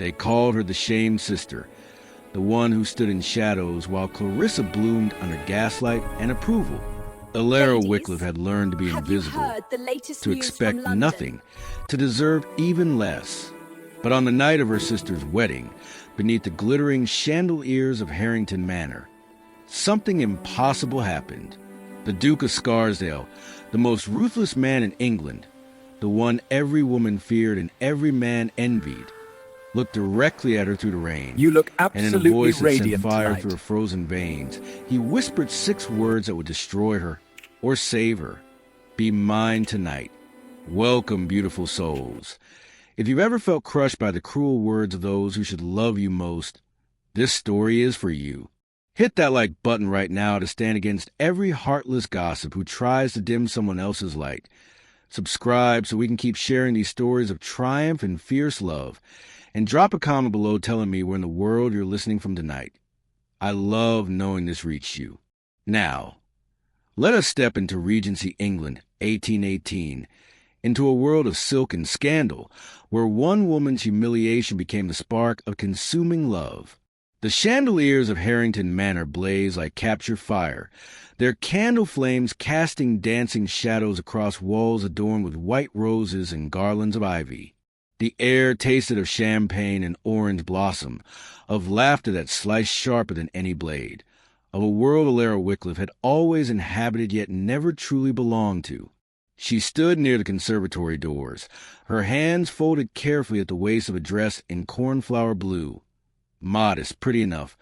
They called her the shamed sister, the one who stood in shadows while Clarissa bloomed under gaslight and approval. Alara Ladies, Wycliffe had learned to be have you invisible, heard the latest to news expect from London? nothing, to deserve even less. But on the night of her sister's wedding, beneath the glittering chandeliers of Harrington Manor, something impossible happened. The Duke of Scarsdale, the most ruthless man in England, the one every woman feared and every man envied, looked directly at her through the rain. You look And in a absolutely voice that sent radiant fire tonight. through her frozen veins, he whispered 6 words that would destroy her or save her. Be mine tonight. Welcome, beautiful souls. If you've ever felt crushed by the cruel words of those who should love you most, this story is for you. Hit that like button right now to stand against every heartless gossip who tries to dim someone else's light. Subscribe so we can keep sharing these stories of triumph and fierce love. And drop a comment below telling me where in the world you're listening from tonight. I love knowing this reached you. Now, let us step into Regency, England, 1818, into a world of silk and scandal, where one woman's humiliation became the spark of consuming love. The chandeliers of Harrington Manor blaze like captured fire, their candle flames casting dancing shadows across walls adorned with white roses and garlands of ivy. The air tasted of champagne and orange blossom, of laughter that sliced sharper than any blade, of a world Alara Wycliffe had always inhabited yet never truly belonged to. She stood near the conservatory doors, her hands folded carefully at the waist of a dress in cornflower blue. Modest, pretty enough,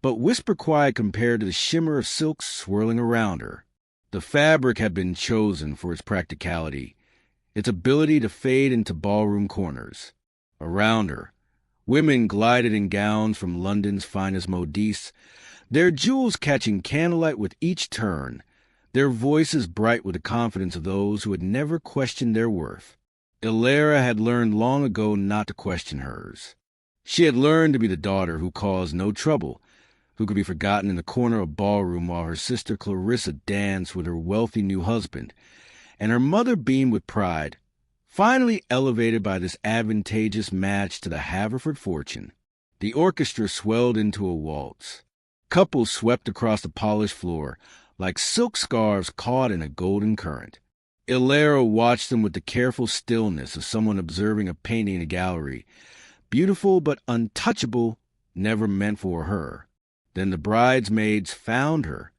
but whisper quiet compared to the shimmer of silk swirling around her. The fabric had been chosen for its practicality, its ability to fade into ballroom corners. Around her, women glided in gowns from London's finest modistes, their jewels catching candlelight with each turn, their voices bright with the confidence of those who had never questioned their worth. Alara had learned long ago not to question hers. She had learned to be the daughter who caused no trouble, who could be forgotten in the corner of a ballroom while her sister Clarissa danced with her wealthy new husband, and her mother beamed with pride, finally elevated by this advantageous match to the Haverford fortune. The orchestra swelled into a waltz. Couples swept across the polished floor, like silk scarves caught in a golden current. Alara watched them with the careful stillness of someone observing a painting in a gallery, beautiful but untouchable, never meant for her. Then the bridesmaids found her.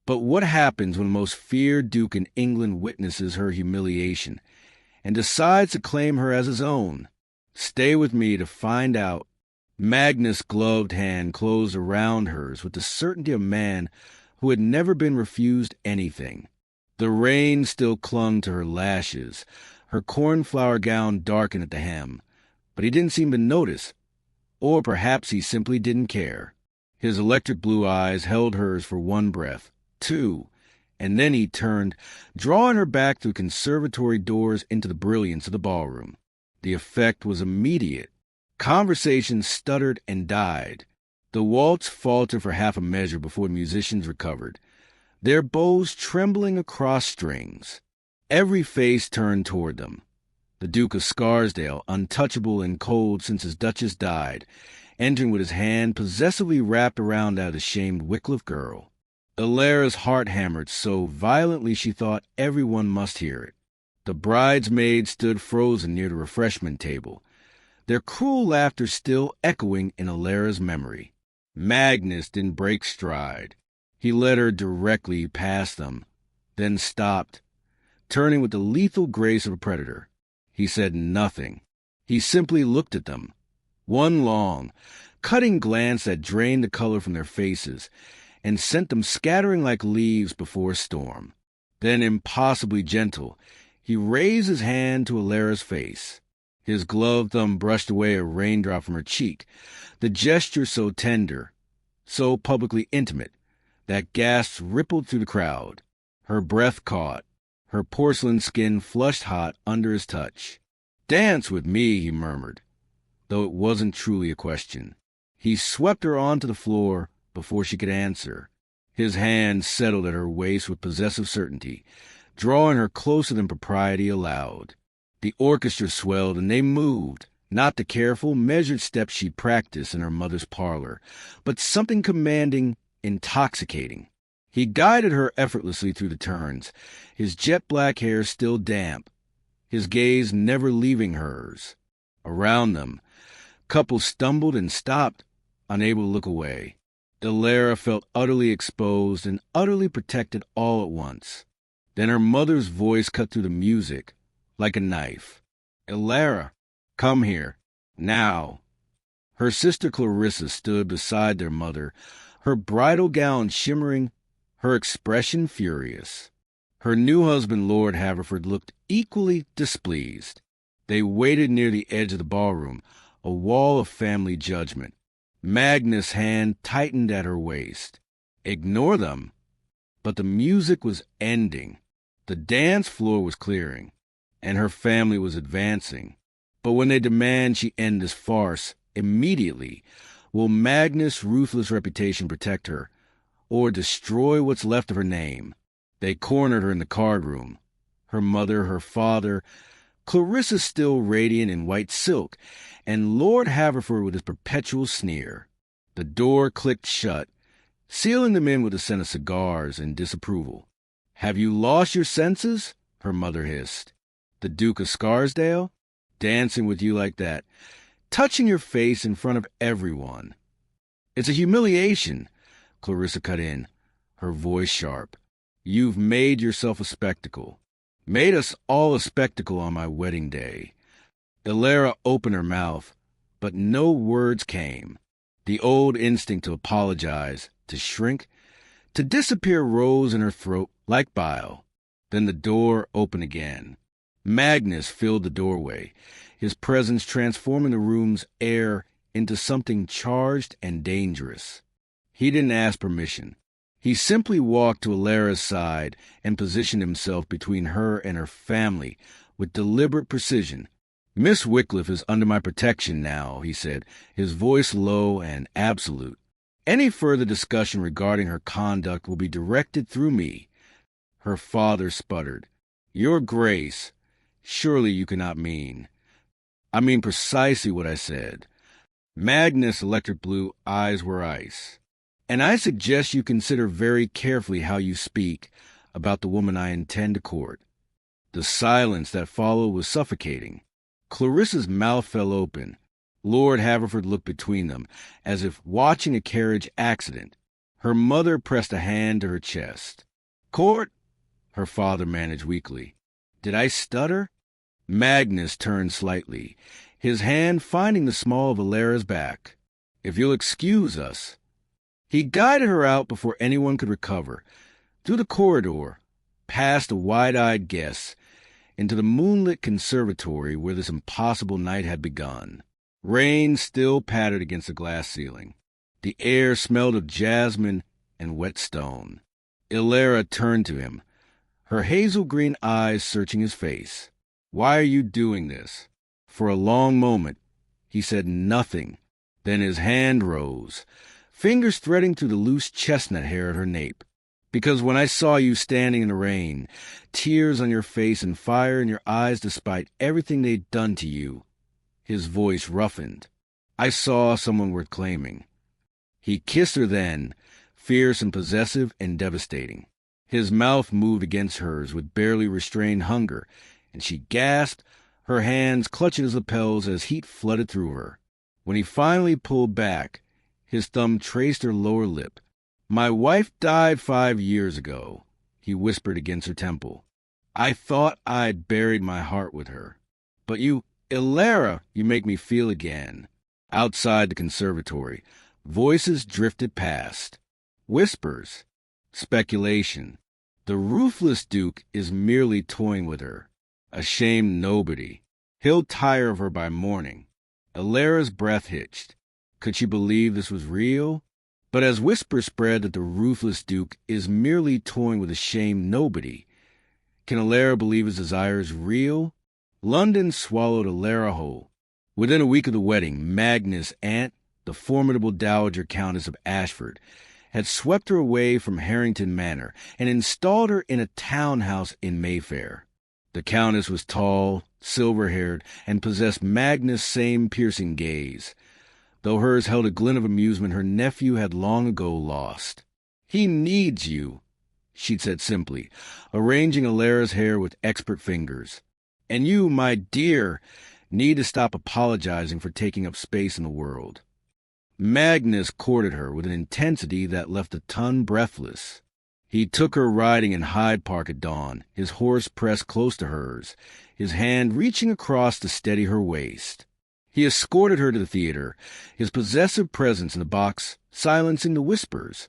But what happens when the most feared duke in England witnesses her humiliation and decides to claim her as his own? Stay with me to find out. Magnus' gloved hand closed around hers with the certainty of a man who had never been refused anything. The rain still clung to her lashes, her cornflower gown darkened at the hem, but he didn't seem to notice, or perhaps he simply didn't care. His electric blue eyes held hers for one breath, two, and then he turned, drawing her back through conservatory doors into the brilliance of the ballroom. The effect was immediate. Conversation stuttered and died. The waltz faltered for half a measure before the musicians recovered, their bows trembling across strings. Every face turned toward them. The Duke of Scarsdale, untouchable and cold since his Duchess died, entering with his hand possessively wrapped around that ashamed Wycliffe girl. Alara's heart hammered so violently she thought everyone must hear it. The bridesmaids stood frozen near the refreshment table, their cruel laughter still echoing in Alara's memory. Magnus didn't break stride. He led her directly past them, then stopped, turning with the lethal grace of a predator. He said nothing. He simply looked at them. One long, cutting glance that drained the color from their faces and sent them scattering like leaves before a storm. Then, impossibly gentle, he raised his hand to Alara's face. His gloved thumb brushed away a raindrop from her cheek, the gesture so tender, so publicly intimate, that gasps rippled through the crowd. Her breath caught, her porcelain skin flushed hot under his touch. "Dance with me," he murmured, though it wasn't truly a question. He swept her onto the floor before she could answer. His hand settled at her waist with possessive certainty, drawing her closer than propriety allowed. The orchestra swelled, and they moved, Not the careful, measured steps she'd practiced in her mother's parlor, but something commanding, intoxicating. He guided her effortlessly through the turns, his jet-black hair still damp, his gaze never leaving hers. Around them, couples stumbled and stopped, unable to look away. Illyria felt utterly exposed and utterly protected all at once. Then her mother's voice cut through the music like a knife. "Illyria, come here, now." Her sister Clarissa stood beside their mother, her bridal gown shimmering, her expression furious. Her new husband, Lord Haverford, looked equally displeased. They waited near the edge of the ballroom, a wall of family judgment. Magnus' hand tightened at her waist. Ignore them. But the music was ending. The dance floor was clearing, and her family was advancing. But when they demand she end this farce immediately, will Magnus' ruthless reputation protect her, or destroy what's left of her name? They cornered her in the card room. Her mother, her father, Clarissa still radiant in white silk, and Lord Haverford with his perpetual sneer. The door clicked shut, sealing them in with a scent of cigars and disapproval. "Have you lost your senses?" her mother hissed. "The Duke of Scarsdale? Dancing with you like that, touching your face in front of everyone." "It's a humiliation," Clarissa cut in, her voice sharp. "You've made yourself a spectacle. Made us all a spectacle on my wedding day." Illyria opened her mouth, but no words came. The old instinct to apologize, to shrink, to disappear rose in her throat like bile. Then the door opened again. Magnus filled the doorway, his presence transforming the room's air into something charged and dangerous. He didn't ask permission. He simply walked to Illyria's side and positioned himself between her and her family with deliberate precision. "Miss Wycliffe is under my protection now," he said, his voice low and absolute. "Any further discussion regarding her conduct will be directed through me." Her father sputtered. "Your Grace, surely you cannot mean—" "I mean precisely what I said." Magnus' electric blue eyes were ice. "And I suggest you consider very carefully how you speak about the woman I intend to court." The silence that followed was suffocating. Clarissa's mouth fell open. Lord Haverford looked between them, as if watching a carriage accident. Her mother pressed a hand to her chest. "Court?" her father managed weakly. "Did I stutter?" Magnus turned slightly, his hand finding the small of Illyria's back. "If you'll excuse us." He guided her out before anyone could recover, through the corridor, past the wide-eyed guests, into the moonlit conservatory where this impossible night had begun. Rain still pattered against the glass ceiling. The air smelled of jasmine and wet stone. Illyria turned to him, her hazel-green eyes searching his face. "Why are you doing this?" For a long moment, he said nothing. Then his hand rose, fingers threading through the loose chestnut hair at her nape. "Because when I saw you standing in the rain, tears on your face and fire in your eyes despite everything they'd done to you," his voice roughened, "I saw someone worth claiming." He kissed her then, fierce and possessive and devastating. His mouth moved against hers with barely restrained hunger, and she gasped, her hands clutching his lapels as heat flooded through her. When he finally pulled back, his thumb traced her lower lip. "My wife died 5 years ago," he whispered against her temple. "I thought I'd buried my heart with her. But you, Illyria, you make me feel again." Outside the conservatory, voices drifted past. Whispers. Speculation. The ruthless Duke is merely toying with her. A shamed nobody. He'll tire of her by morning. Illyria's breath hitched. Could she believe this was real? But as whispers spread that the ruthless Duke is merely toying with a shamed nobody, can Illyria believe his desire is real? London swallowed Illyria whole. Within a week of the wedding, Magnus' aunt, the formidable Dowager Countess of Ashford, had swept her away from Harrington Manor and installed her in a townhouse in Mayfair. The Countess was tall, silver-haired, and possessed Magnus' same piercing gaze. Though hers held a glint of amusement her nephew had long ago lost. "He needs you," she'd said simply, arranging Alara's hair with expert fingers. "And you, my dear, need to stop apologizing for taking up space in the world." Magnus courted her with an intensity that left the ton breathless. He took her riding in Hyde Park at dawn, his horse pressed close to hers, his hand reaching across to steady her waist. He escorted her to the theater, his possessive presence in the box silencing the whispers,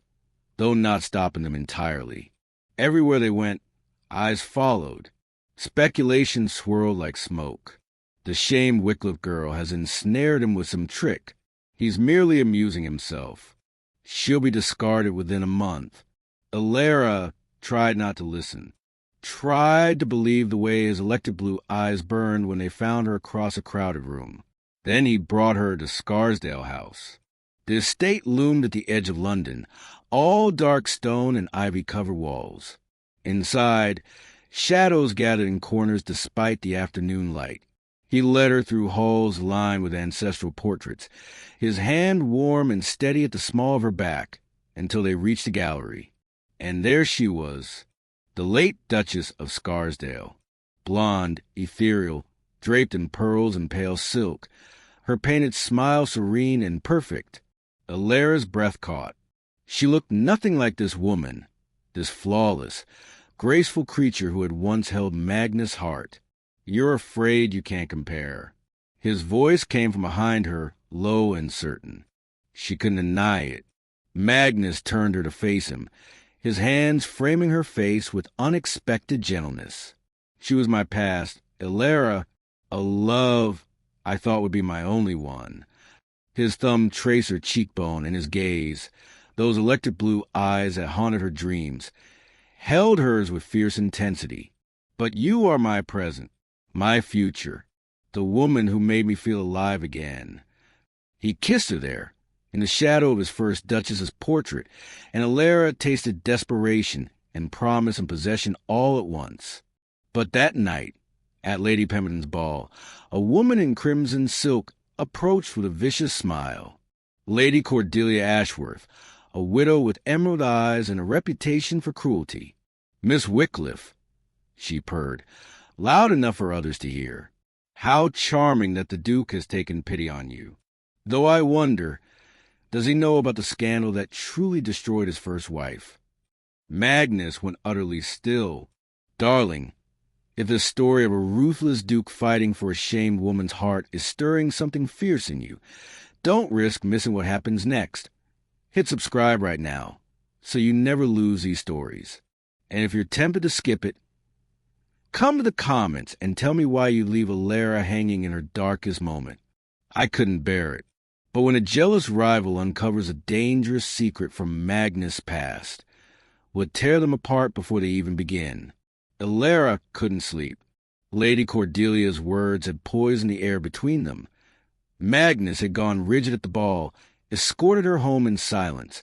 though not stopping them entirely. Everywhere they went, eyes followed. Speculation swirled like smoke. The shamed Wycliffe girl has ensnared him with some trick. He's merely amusing himself. She'll be discarded within a month. Alara tried not to listen, tried to believe the way his electric blue eyes burned when they found her across a crowded room. Then he brought her to Scarsdale House. The estate loomed at the edge of London, all dark stone and ivy-covered walls. Inside, shadows gathered in corners despite the afternoon light. He led her through halls lined with ancestral portraits, his hand warm and steady at the small of her back, until they reached the gallery. And there she was, the late Duchess of Scarsdale, blonde, ethereal, draped in pearls and pale silk, her painted smile serene and perfect. Alara's breath caught. She looked nothing like this woman, this flawless, graceful creature who had once held Magnus' heart. "You're afraid you can't compare." His voice came from behind her, low and certain. She couldn't deny it. Magnus turned her to face him, his hands framing her face with unexpected gentleness. "She was my past, Alara, a love I thought would be my only one." His thumb traced her cheekbone, and his gaze, those electric blue eyes that haunted her dreams, held hers with fierce intensity. "But you are my present, my future, the woman who made me feel alive again." He kissed her there, in the shadow of his first Duchess's portrait, and Alara tasted desperation and promise and possession all at once. But that night, at Lady Pemberton's ball, a woman in crimson silk approached with a vicious smile. Lady Cordelia Ashworth, a widow with emerald eyes and a reputation for cruelty. "Miss Wycliffe," she purred, loud enough for others to hear. "How charming that the Duke has taken pity on you. Though I wonder, does he know about the scandal that truly destroyed his first wife?" Magnus went utterly still. "Darling, if the story of a ruthless duke fighting for a shamed woman's heart is stirring something fierce in you, don't risk missing what happens next. Hit subscribe right now, so you never lose these stories. And if you're tempted to skip it, come to the comments and tell me why you leave Alara hanging in her darkest moment. I couldn't bear it. But when a jealous rival uncovers a dangerous secret from Magnus' past, would tear them apart before they even begin. Alara couldn't sleep. Lady Cordelia's words had poisoned the air between them. Magnus had gone rigid at the ball, escorted her home in silence,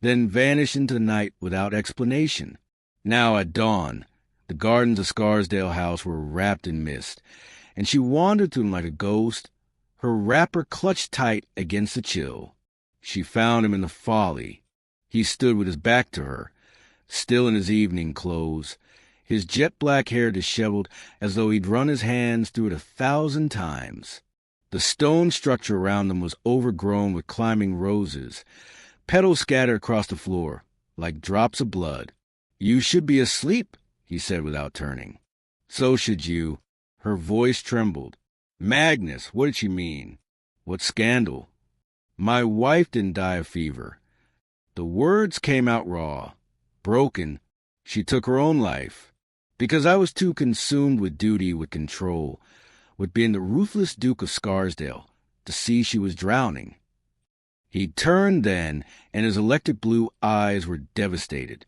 then vanished into the night without explanation. Now at dawn, the gardens of Scarsdale House were wrapped in mist, and she wandered through them like a ghost, her wrapper clutched tight against the chill. She found him in the folly. He stood with his back to her, still in his evening clothes, his jet-black hair disheveled as though he'd run his hands through it 1,000 times. The stone structure around them was overgrown with climbing roses, petals scattered across the floor, like drops of blood. "You should be asleep," he said without turning. "So should you." Her voice trembled. "Magnus, what did she mean? What scandal?" "My wife didn't die of fever." The words came out raw, broken. "She took her own life. Because I was too consumed with duty, with control, with being the ruthless Duke of Scarsdale, to see she was drowning." He turned then, and his electric blue eyes were devastated.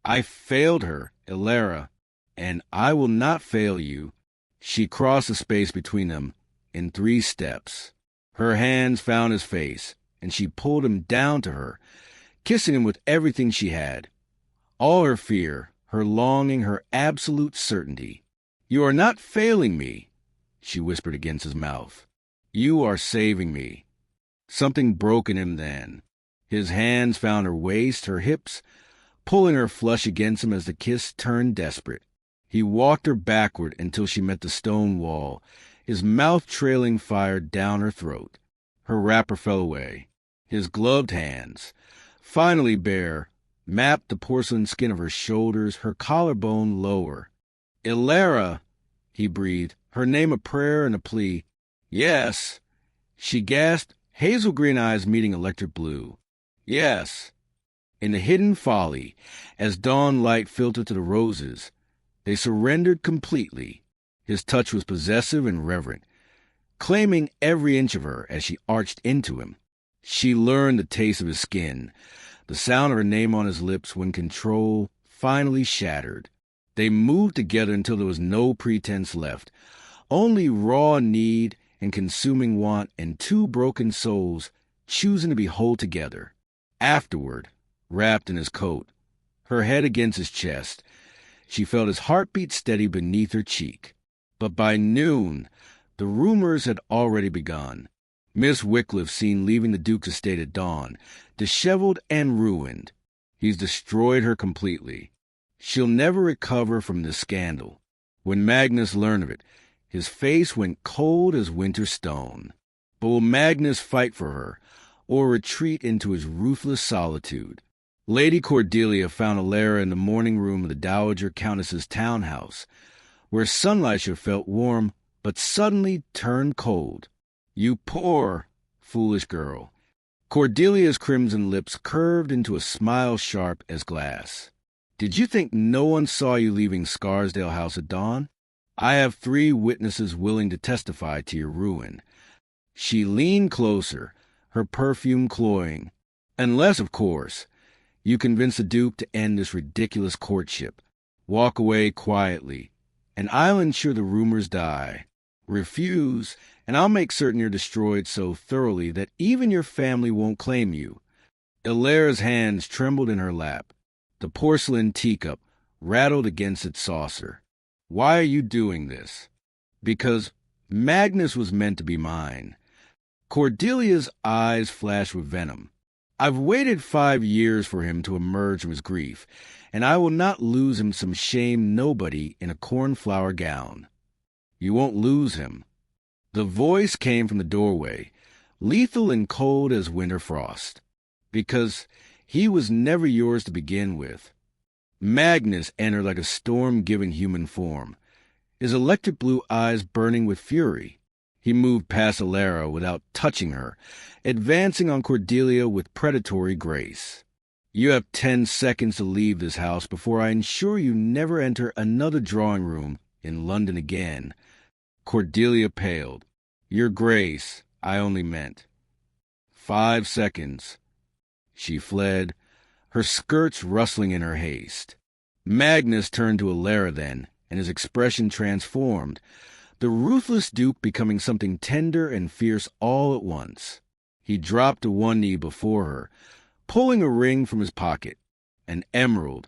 "I failed her, Alara, and I will not fail you." She crossed the space between them in 3 steps. Her hands found his face, and she pulled him down to her, kissing him with everything she had. All her fear, her longing, her absolute certainty. You are not failing me, she whispered against his mouth. You are saving me. Something broke in him then. His hands found her waist, her hips, pulling her flush against him as the kiss turned desperate. He walked her backward until she met the stone wall, his mouth trailing fire down her throat. Her wrapper fell away. His gloved hands, finally bare, mapped the porcelain skin of her shoulders, her collarbone lower. "Ilara," he breathed, her name a prayer and a plea. "Yes," she gasped, hazel green eyes meeting electric blue. "Yes." In the hidden folly, as dawn light filtered through the roses, they surrendered completely. His touch was possessive and reverent, claiming every inch of her as she arched into him. She learned the taste of his skin, the sound of her name on his lips when control finally shattered. They moved together until there was no pretense left, only raw need and consuming want and two broken souls choosing to be whole together. Afterward, wrapped in his coat, her head against his chest, she felt his heartbeat steady beneath her cheek. But by noon, the rumors had already begun. Miss Wycliffe seen leaving the Duke's estate at dawn, disheveled and ruined. He's destroyed her completely. She'll never recover from this scandal. When Magnus learned of it, his face went cold as winter stone. But will Magnus fight for her, or retreat into his ruthless solitude? Lady Cordelia found Ilara in the morning room of the Dowager Countess's townhouse, where sunlight should have felt warm, but suddenly turned cold. "You poor, foolish girl." Cordelia's crimson lips curved into a smile sharp as glass. "Did you think no one saw you leaving Scarsdale House at dawn? I have 3 witnesses willing to testify to your ruin." She leaned closer, her perfume cloying. "Unless, of course, you convince the Duke to end this ridiculous courtship. Walk away quietly, and I'll ensure the rumors die. Refuse, and I'll make certain you're destroyed so thoroughly that even your family won't claim you." Ilara's hands trembled in her lap. The porcelain teacup rattled against its saucer. "Why are you doing this?" "Because Magnus was meant to be mine." Cordelia's eyes flashed with venom. "I've waited 5 years for him to emerge from his grief, and I will not lose him some shamed nobody in a cornflower gown." "You won't lose him." The voice came from the doorway, lethal and cold as winter frost. "Because he was never yours to begin with." Magnus entered like a storm given human form, his electric blue eyes burning with fury. He moved past Ilara without touching her, advancing on Cordelia with predatory grace. "You have 10 seconds to leave this house before I ensure you never enter another drawing room in London again." Cordelia paled. "Your Grace, I only meant." 5 seconds. She fled, her skirts rustling in her haste. Magnus turned to Ilara then, and his expression transformed, the ruthless Duke becoming something tender and fierce all at once. He dropped to one knee before her, pulling a ring from his pocket, an emerald,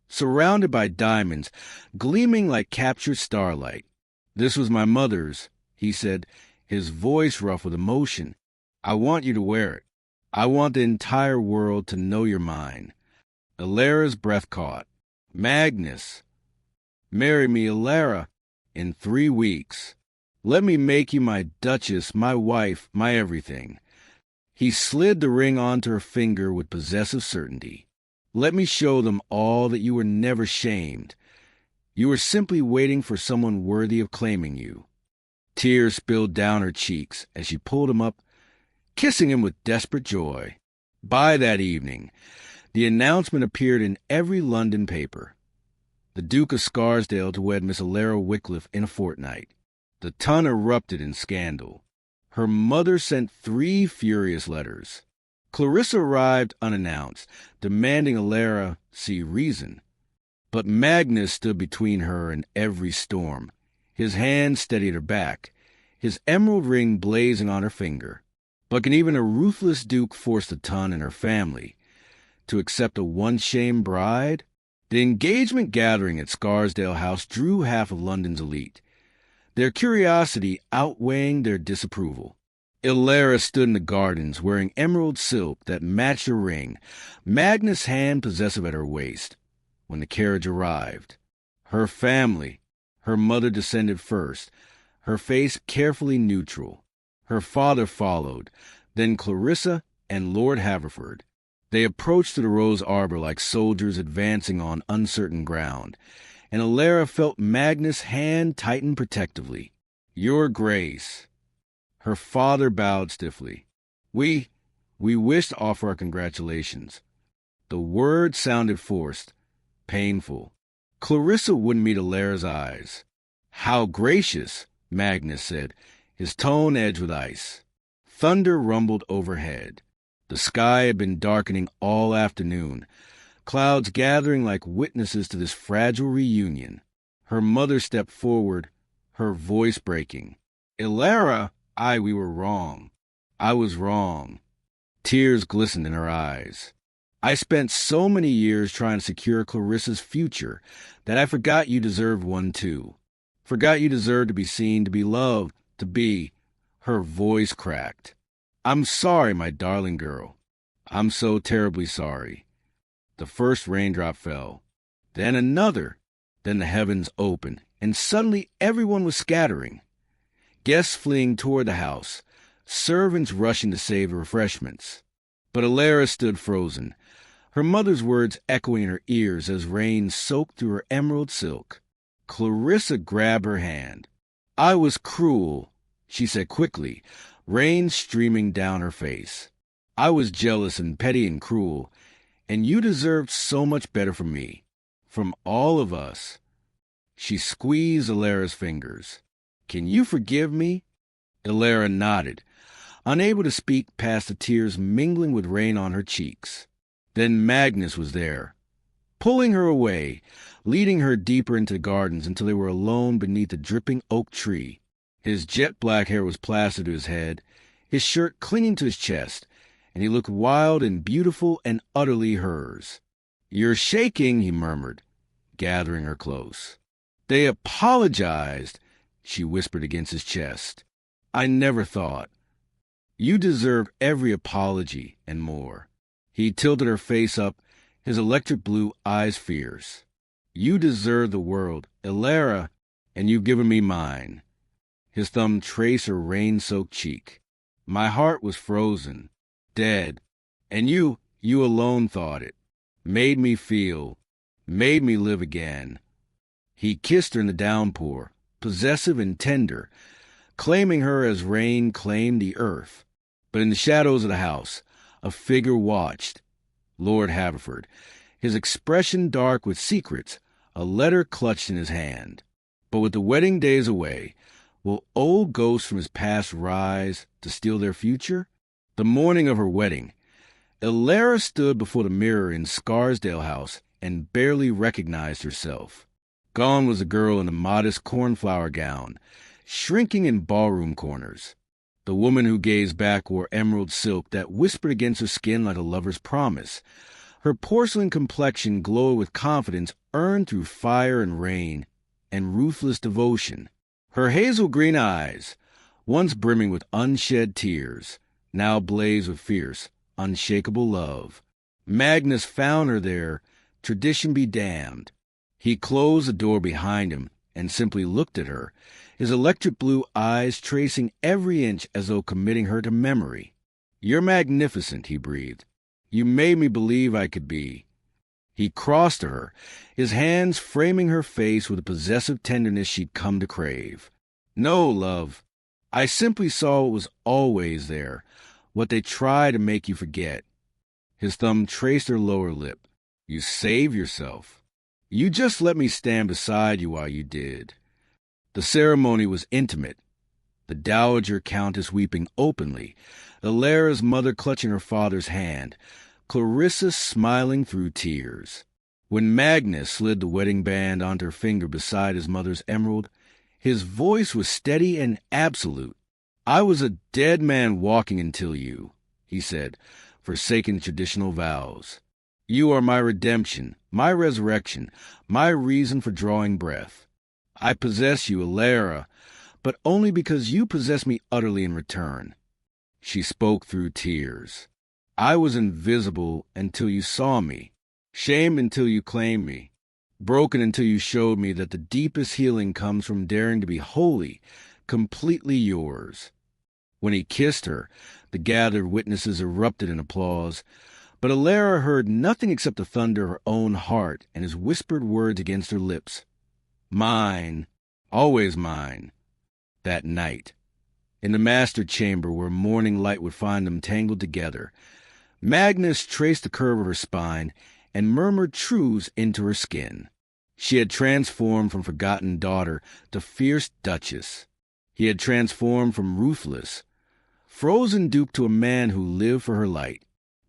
surrounded by diamonds, gleaming like captured starlight. "This was my mother's," he said, his voice rough with emotion. "I want you to wear it. I want the entire world to know you're mine." Ilara's breath caught. "Magnus." "Marry me, Ilara, in 3 weeks. Let me make you my duchess, my wife, my everything." He slid the ring onto her finger with possessive certainty. "Let me show them all that you were never shamed. You were simply waiting for someone worthy of claiming you." Tears spilled down her cheeks as she pulled him up, kissing him with desperate joy. By that evening, the announcement appeared in every London paper. The Duke of Scarsdale to wed Miss Ilara Wycliffe in a fortnight. The Ton erupted in scandal. Her mother sent 3 furious letters. Clarissa arrived unannounced, demanding Ilara see reason. But Magnus stood between her and every storm. His hand steadied her back, his emerald ring blazing on her finger. But can even a ruthless Duke force the Ton and her family to accept a once-shamed bride? The engagement gathering at Scarsdale House drew half of London's elite, their curiosity outweighing their disapproval. Ilara stood in the gardens wearing emerald silk that matched her ring, Magnus' hand possessive at her waist. When the carriage arrived, her family, her mother descended first, her face carefully neutral. Her father followed, then Clarissa and Lord Haverford. They approached to the rose arbor like soldiers advancing on uncertain ground, and Ilara felt Magnus' hand tighten protectively. "Your Grace." Her father bowed stiffly. We wish to offer our congratulations." The word sounded forced, painful. Clarissa wouldn't meet Ilara's eyes. "How gracious," Magnus said, his tone edged with ice. Thunder rumbled overhead. The sky had been darkening all afternoon, clouds gathering like witnesses to this fragile reunion. Her mother stepped forward, her voice breaking. "Ilara, we were wrong. I was wrong." Tears glistened in her eyes. "I spent so many years trying to secure Clarissa's future that I forgot you deserved one too. Forgot you deserved to be seen, to be loved, to be—" Her voice cracked. "I'm sorry, my darling girl. I'm so terribly sorry." The first raindrop fell, then another, then the heavens opened, and suddenly everyone was scattering. Guests fleeing toward the house, servants rushing to save the refreshments. But Ilara stood frozen, her mother's words echoing in her ears as rain soaked through her emerald silk. Clarissa grabbed her hand. "I was cruel," she said quickly, rain streaming down her face. "I was jealous and petty and cruel, and you deserved so much better from me, from all of us." She squeezed Ilara's fingers. "Can you forgive me?" Ilara nodded, unable to speak past the tears mingling with rain on her cheeks. Then Magnus was there, pulling her away, leading her deeper into the gardens until they were alone beneath a dripping oak tree. His jet-black hair was plastered to his head, his shirt clinging to his chest, and he looked wild and beautiful and utterly hers. "You're shaking," he murmured, gathering her close. "They apologized," she whispered against his chest. "I never thought." "You deserve every apology and more." He tilted her face up, his electric blue eyes fierce. "You deserve the world, Ilara, and you've given me mine." His thumb traced her rain-soaked cheek. "My heart was frozen, dead, and you alone thought it. Made me feel, made me live again." He kissed her in the downpour, possessive and tender, claiming her as rain claimed the earth. But in the shadows of the house, a figure watched. Lord Haverford, his expression dark with secrets, a letter clutched in his hand. But with the wedding days away, will old ghosts from his past rise to steal their future? The morning of her wedding, Ilara stood before the mirror in Scarsdale House and barely recognized herself. Gone was the girl in the modest cornflower gown, shrinking in ballroom corners. The woman who gazed back wore emerald silk that whispered against her skin like a lover's promise. Her porcelain complexion glowed with confidence earned through fire and rain and ruthless devotion. Her hazel green eyes, once brimming with unshed tears, now blazed with fierce, unshakable love. Magnus found her there, tradition be damned. He closed the door behind him and simply looked at her, his electric blue eyes tracing every inch as though committing her to memory. "You're magnificent," he breathed. "You made me believe I could be." He crossed to her, his hands framing her face with a possessive tenderness she'd come to crave. "No, love. I simply saw what was always there, what they try to make you forget." His thumb traced her lower lip. "You saved yourself. You just let me stand beside you while you did." The ceremony was intimate, the dowager countess weeping openly, Ilara's mother clutching her father's hand, Clarissa smiling through tears. When Magnus slid the wedding band onto her finger beside his mother's emerald, his voice was steady and absolute. "I was a dead man walking until you," he said, forsaking traditional vows. You are my redemption, my resurrection, my reason for drawing breath. I possess you, Alara, but only because you possess me utterly in return. She spoke through tears. I was invisible until you saw me, shamed until you claimed me, broken until you showed me that the deepest healing comes from daring to be wholly, completely yours. When he kissed her, the gathered witnesses erupted in applause, but Alara heard nothing except the thunder of her own heart and his whispered words against her lips. Mine, always mine, that night. In the master chamber where morning light would find them tangled together, Magnus traced the curve of her spine and murmured truths into her skin. She had transformed from forgotten daughter to fierce duchess. He had transformed from ruthless, frozen dupe to a man who lived for her light.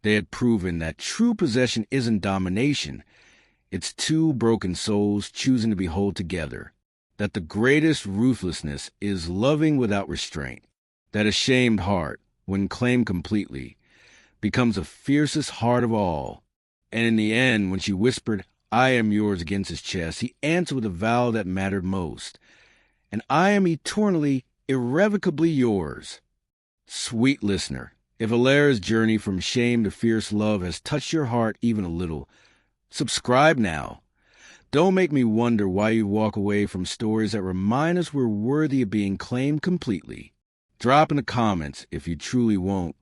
They had proven that true possession isn't domination. It's two broken souls choosing to be whole together. That the greatest ruthlessness is loving without restraint. That a shamed heart, when claimed completely, becomes the fiercest heart of all. And in the end, when she whispered, I am yours against his chest, he answered with a vow that mattered most. And I am eternally, irrevocably yours. Sweet listener, if Alara's journey from shame to fierce love has touched your heart even a little, subscribe now. Don't make me wonder why you walk away from stories that remind us we're worthy of being claimed completely. Drop in the comments if you truly won't,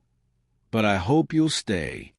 but I hope you'll stay.